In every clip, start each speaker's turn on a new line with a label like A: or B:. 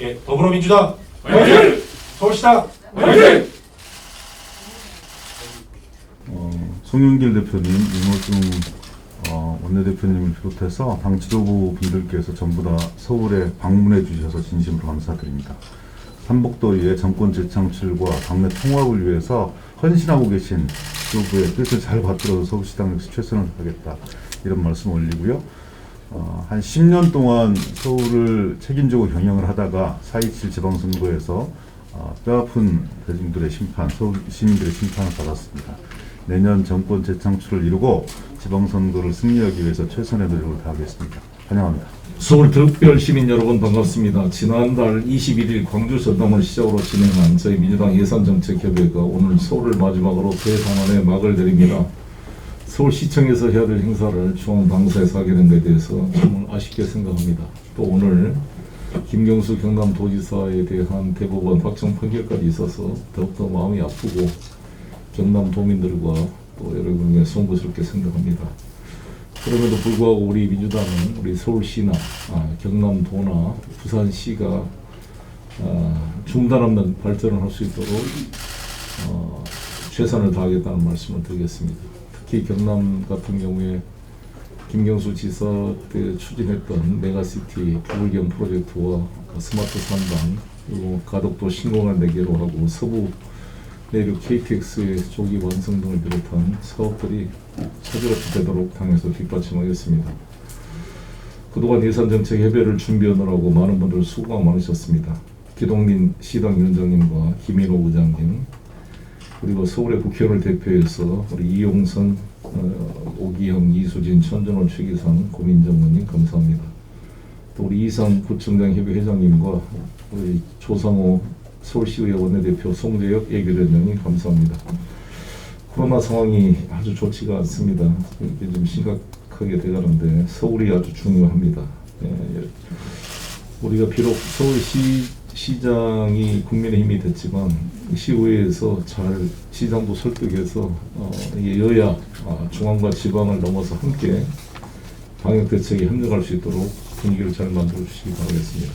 A: 함께 더불어민주당 화이팅! 서울시당 화이팅!
B: 송영길 대표님, 윤호중 원내대표님을 비롯해서 당 지도부 분들께서 전부 다 서울에 방문해 주셔서 진심으로 감사드립니다. 삼복도의회 정권 재창출과 당내 통합을 위해서 헌신하고 계신 지도부의 뜻을 잘 받들어서 서울시당 역시 최선을 다하겠다, 이런 말씀 올리고요. 한 10년 동안 서울을 책임지고 경영을 하다가 4.27 지방선거에서 뼈아픈 대중들의 심판, 서울 시민들의 심판을 받았습니다. 내년 정권 재창출을 이루고 지방선거를 승리하기 위해서 최선의 노력을 다하겠습니다. 환영합니다.
C: 서울 특별 시민 여러분 반갑습니다. 지난달 21일 광주 전담을 시작으로 진행한 저희 민주당 예산정책협의회가 오늘 서울을 마지막으로 대단원에 막을 내립니다. 서울시청에서 해야 될 행사를 중앙당사에서 하게 된 것에 대해서 정말 아쉽게 생각합니다. 또 오늘 김경수 경남도지사에 대한 대법원 확정 판결까지 있어서 더욱더 마음이 아프고 경남 도민들과 또 여러분에게 송구스럽게 생각합니다. 그럼에도 불구하고 우리 민주당은 우리 서울시나 경남도나 부산시가 중단 없는 발전을 할 수 있도록 최선을 다하겠다는 말씀을 드리겠습니다. 특히 경남 같은 경우에 김경수 지사 때 추진했던 메가시티 부울경 프로젝트와 스마트 산방, 그리고 가덕도 신공항 4개로 하고 서부 내륙 KTX의 조기 완성 등을 비롯한 사업들이 차질없이 되도록 당에서 뒷받침하겠습니다. 그동안 예산정책협의회를 준비하느라고 많은 분들 수고가 많으셨습니다. 기동민 시당위원장님과 김인호 의장님, 그리고 서울의 국회의원을 대표해서 우리 이용선, 오기영, 이수진, 천준원, 최기상, 고민정 의원님 감사합니다. 또 우리 이상 구청장 협의 회장님과 우리 조상호 서울시의회 원내대표, 송재혁 예결위원장님 감사합니다. 코로나 상황이 아주 좋지가 않습니다. 이렇게 좀 심각하게 돼가는데 서울이 아주 중요합니다. 우리가 비록 서울시장이 국민의 힘이 됐지만 시의회에서 잘 시장도 설득해서 여야 중앙과 지방을 넘어서 함께 방역 대책에 협력할 수 있도록 분위기를 잘 만들어 주시기 바라겠습니다.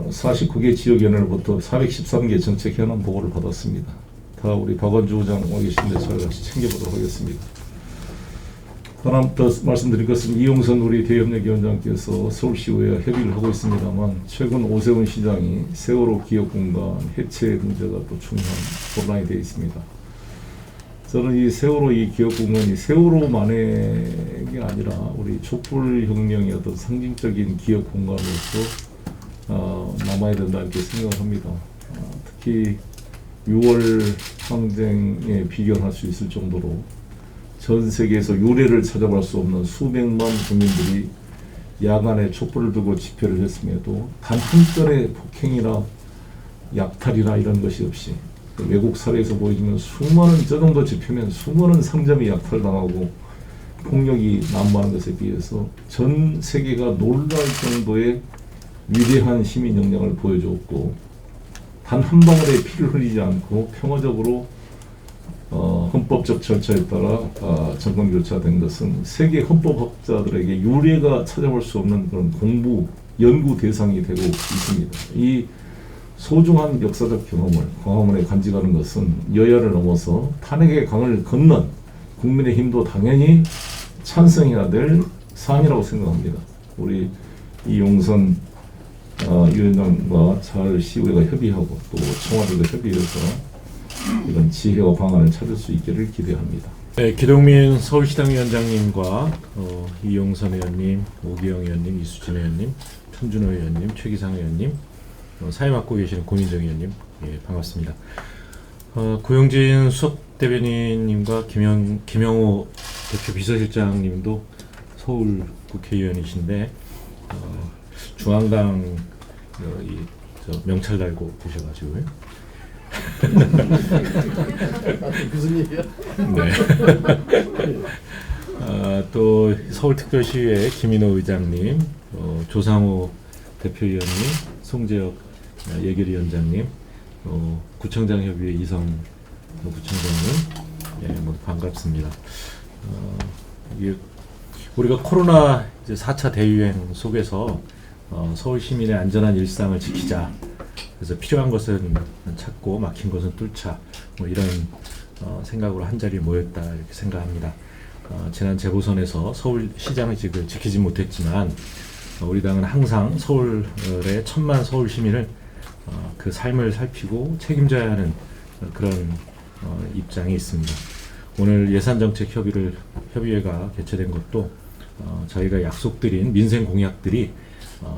C: 49개 지역위원회로부터 413개 정책 현안 보고를 받았습니다. 다 우리 박원주 의장 와 계신데 잘 같이 챙겨보도록 하겠습니다. 하나 더 말씀드릴 것은 이용선 우리 대협력위원장께서 서울시의회와 협의를 하고 있습니다만 최근 오세훈 시장이 세월호 기업공간 해체 문제가 또 중요한 논란이 되어 있습니다. 저는 이 세월호 이 기업공간이 세월호만의 게 아니라 우리 촛불혁명의 어떤 상징적인 기업공간으로서 남아야 된다 이렇게 생각합니다. 특히 6월 항쟁에 비견할 수 있을 정도로 전 세계에서 유례를 찾아볼 수 없는 수백만 국민들이 야간에 촛불을 들고 집회를 했음에도 단 한 건의 폭행이나 약탈이나 이런 것이 없이 외국 사례에서 보여주면 수많은, 저 정도 집회면 수많은 상점이 약탈당하고 폭력이 난무하는 것에 비해서 전 세계가 놀랄 정도의 위대한 시민 역량을 보여주었고 단 한 방울의 피를 흘리지 않고 평화적으로 헌법적 절차에 따라 정권 교체된 것은 세계 헌법학자들에게 유례가 찾아볼 수 없는 그런 공부, 연구 대상이 되고 있습니다. 이 소중한 역사적 경험을 광화문에 간직하는 것은 여야를 넘어서 탄핵의 강을 건넌 국민의 힘도 당연히 찬성해야 될 사안이라고 생각합니다. 우리 이용선 위원장과 잘 시의회가 협의하고 또 청와대도 협의해서 이런 지혜와 방안을 찾을 수 있기를 기대합니다.
D: 네, 기동민 서울시당 위원장님과 이용선 의원님, 오기영 의원님, 이수진 의원님, 천준호 의원님, 최기상 의원님, 사회 맡고 계시는 고민정 의원님, 예, 반갑습니다. 고영진 수석대변인님과 김영호 대표 비서실장님도 서울 국회의원이신데 중앙당 명찰 달고 계셔가지고요.
E: 무슨 일이야?
D: 네. 또 서울특별시의회 김인호 의장님, 조상호 대표위원님, 송재혁 예결위원장님, 구청장협의회 이성 구청장님, 예, 모두 반갑습니다. 우리가 코로나 이제 4차 대유행 속에서 서울 시민의 안전한 일상을 지키자. 그래서 필요한 것은 찾고 막힌 것은 뚫자. 뭐 이런 생각으로 한 자리에 모였다 이렇게 생각합니다. 지난 재보선에서 서울시장직을 지키지 못했지만 우리 당은 항상 서울의 1,000만 서울 시민을 그 삶을 살피고 책임져야 하는 그런 입장이 있습니다. 오늘 예산정책협의회가 개최된 것도 저희가 약속드린 민생 공약들이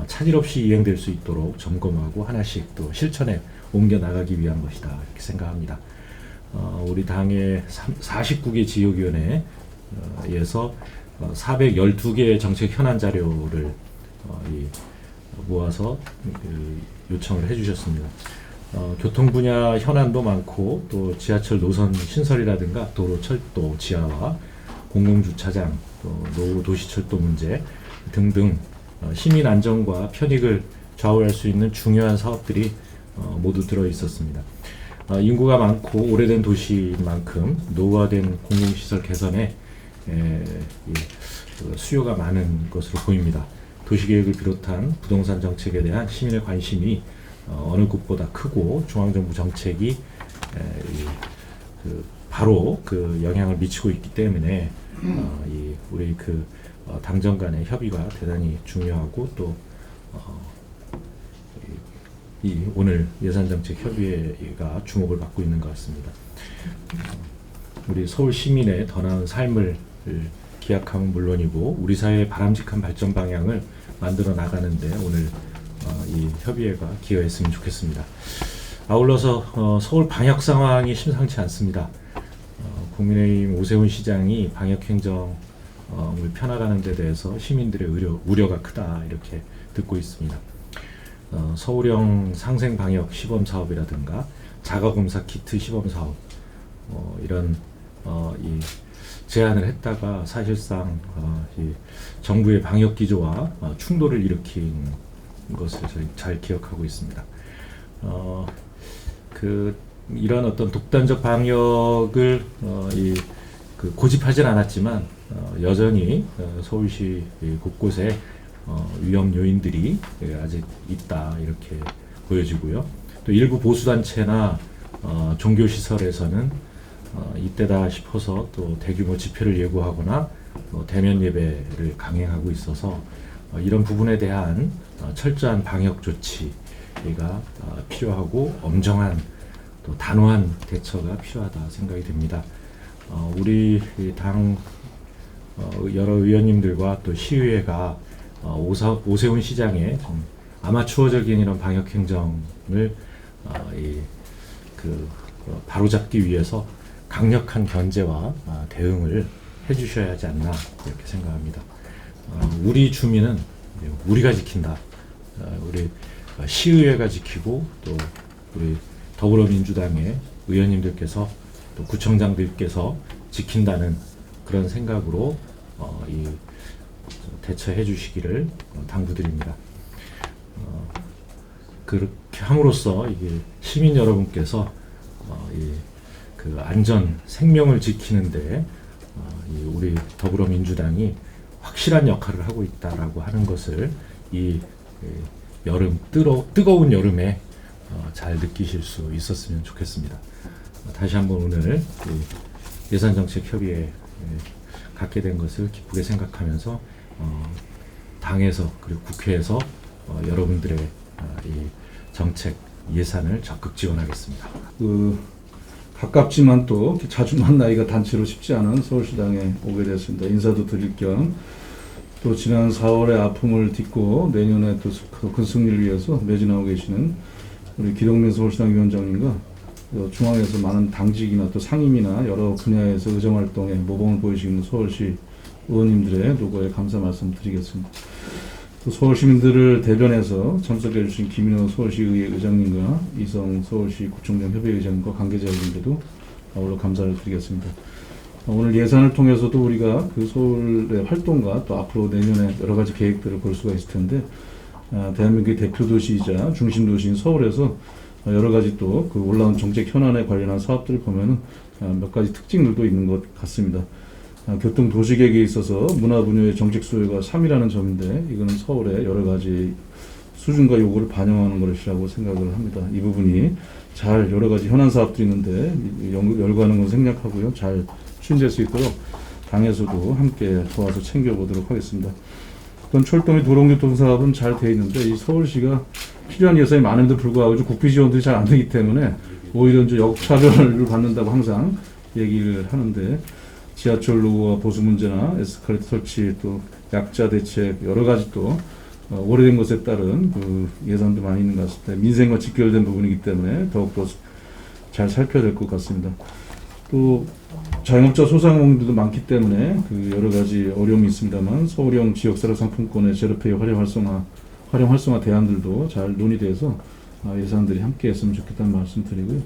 D: 차질 없이 이행될 수 있도록 점검하고 하나씩 또 실천에 옮겨 나가기 위한 것이다 이렇게 생각합니다. 우리 당의 49개 지역위원회에서 412개의 정책 현안 자료를 모아서 요청을 해주셨습니다. 교통 분야 현안도 많고 또 지하철 노선 신설이라든가 도로, 철도, 지하화, 공공주차장, 또 노후 도시철도 문제 등등 시민 안전과 편익을 좌우할 수 있는 중요한 사업들이 모두 들어 있었습니다. 인구가 많고 오래된 도시인 만큼 노후화된 공공시설 개선에 수요가 많은 것으로 보입니다. 도시계획을 비롯한 부동산 정책에 대한 시민의 관심이 어느 곳보다 크고 중앙정부 정책이 바로 그 영향을 미치고 있기 때문에 우리 당정 간의 협의가 대단히 중요하고 또 오늘 예산정책협의회가 주목을 받고 있는 것 같습니다. 우리 서울 시민의 더 나은 삶을 기약함은 물론이고 우리 사회의 바람직한 발전 방향을 만들어 나가는데 오늘 이 협의회가 기여했으면 좋겠습니다. 아울러서 서울 방역 상황이 심상치 않습니다. 국민의힘 오세훈 시장이 방역 행정을 펴나가는 데 대해서 시민들의 우려가 크다 이렇게 듣고 있습니다. 서울형 상생 방역 시범 사업이라든가 자가검사 키트 시범 사업 이런 이 제안을 했다가 사실상 이 정부의 방역 기조와 충돌을 일으킨 것을 저희 잘 기억하고 있습니다. 이런 어떤 독단적 방역을 고집하진 않았지만 여전히 서울시 곳곳에 위험 요인들이 아직 있다 이렇게 보여지고요. 또 일부 보수단체나 종교시설에서는 이때다 싶어서 또 대규모 집회를 예고하거나 대면 예배를 강행하고 있어서 이런 부분에 대한 철저한 방역 조치가 필요하고 엄정한 또 단호한 대처가 필요하다 생각이 됩니다. 우리 당 여러 의원님들과 또 시의회가 오세훈 시장의 좀 아마추어적인 이런 방역 행정을 바로잡기 위해서 강력한 견제와 대응을 해주셔야 하지 않나 이렇게 생각합니다. 우리 주민은 우리가 지킨다. 우리 시의회가 지키고 또 우리 더불어민주당의 의원님들께서 또 구청장들께서 지킨다는 그런 생각으로 대처해 주시기를 당부드립니다. 그렇게 함으로써 이게 시민 여러분께서 안전, 생명을 지키는데 우리 더불어민주당이 확실한 역할을 하고 있다라고 하는 것을 이 여름 뜨거운 여름에 잘 느끼실 수 있었으면 좋겠습니다. 다시 한번 오늘 예산정책협의회 갖게 된 것을 기쁘게 생각하면서 당에서 그리고 국회에서 여러분들의 이 정책 예산을 적극 지원하겠습니다.
C: 가깝지만 또 자주 만나기가 단체로 쉽지 않은 서울시당에 오게 됐습니다. 인사도 드릴 겸 또 지난 4월의 아픔을 딛고 내년에 또 큰 승리를 위해서 매진하고 계시는 우리 기동민 서울시당 위원장님과 중앙에서 많은 당직이나 또 상임이나 여러 분야에서 의정활동에 모범을 보이시는 서울시 의원님들의 노고에 감사 말씀 드리겠습니다. 또 서울시민들을 대변해서 참석해 주신 김인호 서울시의회 의장님과 이성 서울시 구청장 협의회의장님과 관계자분들도 아울러 감사를 드리겠습니다. 오늘 예산을 통해서도 우리가 그 서울의 활동과 또 앞으로 내년에 여러 가지 계획들을 볼 수가 있을 텐데 대한민국의 대표 도시이자 중심 도시인 서울에서 여러 가지 또 그 올라온 정책 현안에 관련한 사업들을 보면은 몇 가지 특징들도 있는 것 같습니다. 교통도시계획에 있어서 문화분야의 정책 수요가 3이라는 점인데 이거는 서울의 여러 가지 수준과 요구를 반영하는 것이라고 생각을 합니다. 이 부분이 잘 여러 가지 현안 사업들이 있는데 열거하는 건 생략하고요. 잘 추진될 수 있도록 당에서도 함께 도와서 챙겨보도록 하겠습니다. 어떤 철도 및 도로교통 사업은 잘 돼 있는데 이 서울시가 필요한 예산이 많음에도 불구하고 국비 지원들이 잘 안 되기 때문에 오히려 이제 역차별을 받는다고 항상 얘기를 하는데 지하철 노후와 보수 문제나 에스컬레이터 설치 또 약자 대책 여러 가지 또 오래된 것에 따른 그 예산도 많이 있는 것 같습니다. 민생과 직결된 부분이기 때문에 더욱더 잘 살펴야 될 것 같습니다. 또 자영업자 소상공인들도 많기 때문에 그 여러 가지 어려움이 있습니다만 서울형 지역사랑 상품권의 제로페이 활용 활성화 대안들도 잘 논의돼서 예산들이 함께했으면 좋겠다는 말씀드리고요.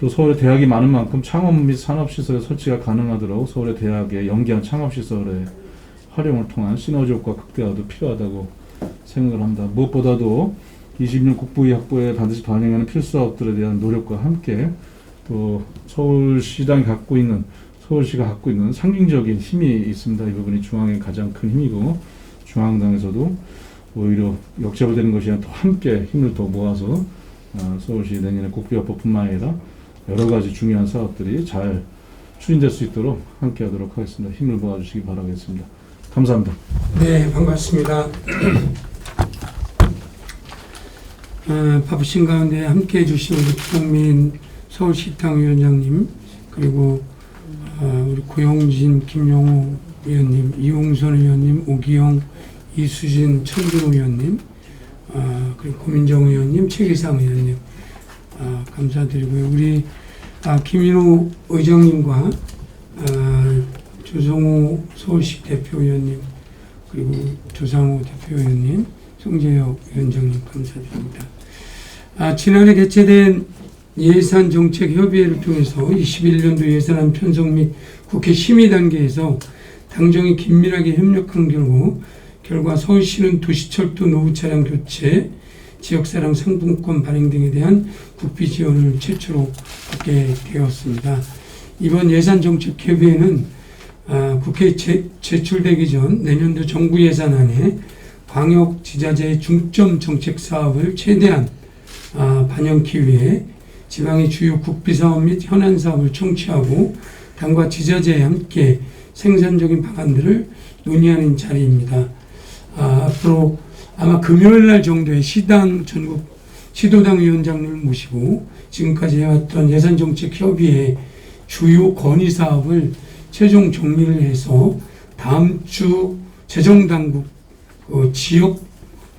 C: 또 서울에 대학이 많은 만큼 창업 및 산업시설의 설치가 가능하도록 서울의 대학의 연계한 창업시설의 활용을 통한 시너지 효과 극대화도 필요하다고 생각을 합니다. 무엇보다도 20년 국부의 확보에 반드시 반영하는 필수사업들에 대한 노력과 함께 또 서울시가 갖고 있는 상징적인 힘이 있습니다. 이 부분이 중앙의 가장 큰 힘이고 중앙당에서도 오히려 역차별되는 것이 아니라 더 함께 힘을 더 모아서 서울시 내년에 국비화법뿐만 아니라 여러 가지 중요한 사업들이 잘 추진될 수 있도록 함께 하도록 하겠습니다. 힘을 모아주시기 바라겠습니다. 감사합니다.
F: 네, 반갑습니다. 바쁘신 가운데 함께해 주신 우리 김용민 서울식당위원장님 그리고 우리 고용진 김용호 위원님, 이홍선 의원님, 오기영, 이수진 천준 의원님, 그리고 고민정 의원님, 최기상 의원님 감사드리고요. 우리 김인호 의장님과 조성호 서울시 대표위원님 그리고 조상호 대표위원님, 송재혁 위원장님 감사드립니다. 지난해 개최된 예산정책협의회를 통해서 21년도 예산안 편성 및 국회 심의 단계에서 당정이 긴밀하게 협력한 결과 서울시는 도시철도 노후차량 교체, 지역사랑 상품권 발행 등에 대한 국비 지원을 최초로 받게 되었습니다. 이번 예산정책협의회는 국회에 제출되기 전 내년도 정부 예산안에 광역지자체의 중점 정책 사업을 최대한 반영하기 위해 지방의 주요 국비사업 및 현안 사업을 청취하고 당과 지자체에 함께 생산적인 방안들을 논의하는 자리입니다. 앞으로 아마 금요일 날 정도에 전국 시도당 위원장님을 모시고 지금까지 해왔던 예산정책협의회 주요 건의사업을 최종 정리를 해서 다음 주 재정당국 지역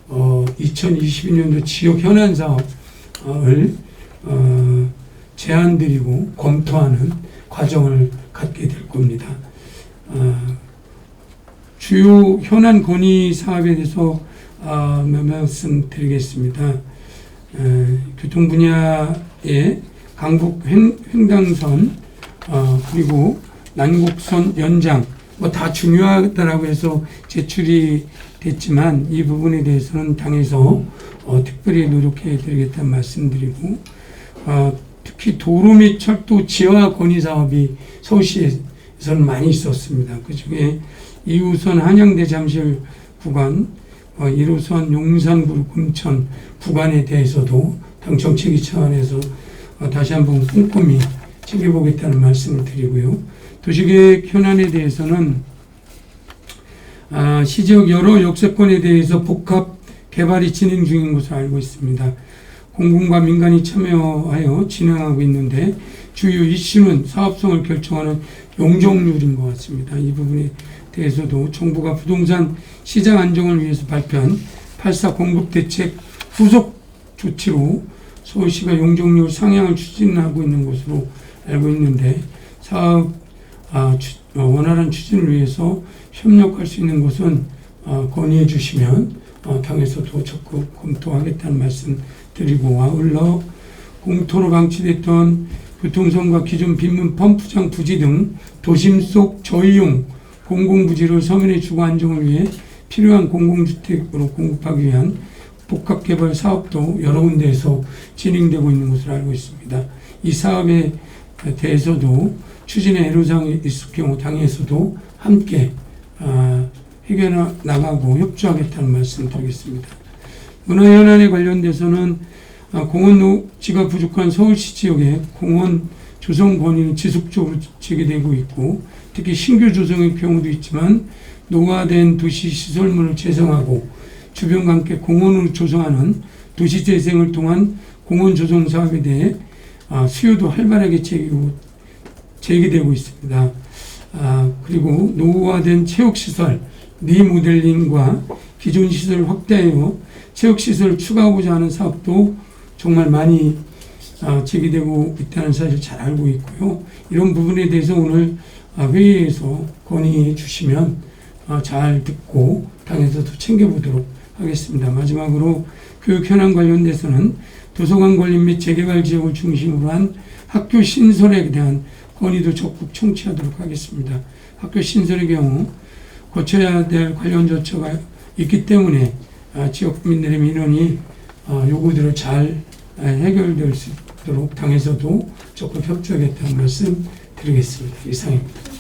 F: 2022년도 지역 현안 사업을 제안드리고 검토하는 과정을 갖게 될 겁니다. 주요 현안 건의 사업에 대해서 몇 말씀 드리겠습니다. 교통 분야의 강북 횡단선 그리고 난곡선 연장 다 중요하다라고 해서 제출이 됐지만 이 부분에 대해서는 당에서 특별히 노력해 드리겠다는 말씀드리고 특히 도로 및 철도 지하 건의 사업이 서울시에서는 많이 있었습니다. 그중에 2호선 한양대 잠실 구간, 1호선 용산구로 금천 구간에 대해서도 당 정책위 차원에서 다시 한번 꼼꼼히 챙겨보겠다는 말씀을 드리고요. 도시계획 현안에 대해서는 시지역 여러 역세권에 대해서 복합 개발이 진행 중인 것으로 알고 있습니다. 공공과 민간이 참여하여 진행하고 있는데 주요 이슈는 사업성을 결정하는 용적률인 것 같습니다. 이 부분에 대해서도 정부가 부동산 시장 안정을 위해서 발표한 8.4 공급대책 후속 조치로 서울시가 용적률 상향을 추진하고 있는 것으로 알고 있는데 사업 원활한 추진을 위해서 협력할 수 있는 것은 건의해 주시면 당에서도 적극 검토하겠다는 말씀 드리고 아울러 공토로 방치됐던 교통선과 기존 빈문 펌프장 부지 등 도심 속 저이용 공공부지를 서민의 주거 안정을 위해 필요한 공공주택으로 공급하기 위한 복합개발 사업도 여러 군데에서 진행되고 있는 것으로 알고 있습니다. 이 사업에 대해서도 추진에 애로사항이 있을 경우 당에서도 함께 해결해 나가고 협조하겠다는 말씀 드리겠습니다. 문화현안에 관련돼서는 공원 녹지가 부족한 서울시 지역에 공원 조성 건의는 지속적으로 제기되고 있고, 특히 신규 조성의 경우도 있지만 노후화된 도시 시설물을 재생하고 주변과 함께 공원으로 조성하는 도시재생을 통한 공원 조성 사업에 대해 수요도 활발하게 제기되고 있습니다. 그리고 노후화된 체육시설 리모델링과 기존 시설을 확대하여 체육시설을 추가하고자 하는 사업도 정말 많이 제기되고 있다는 사실을 잘 알고 있고요. 이런 부분에 대해서 오늘 회의에서 건의해 주시면 잘 듣고 당에서도 챙겨보도록 하겠습니다. 마지막으로 교육 현안 관련돼서는 도서관 건립 및 재개발 지역을 중심으로 한 학교 신설에 대한 건의도 적극 청취하도록 하겠습니다. 학교 신설의 경우 거쳐야 될 관련 조처가 있기 때문에 지역 주민들의 민원이 요구대로 잘 해결될 수 있도록 당에서도 적극 협조하겠다는 말씀 드리겠습니다. 이상입니다.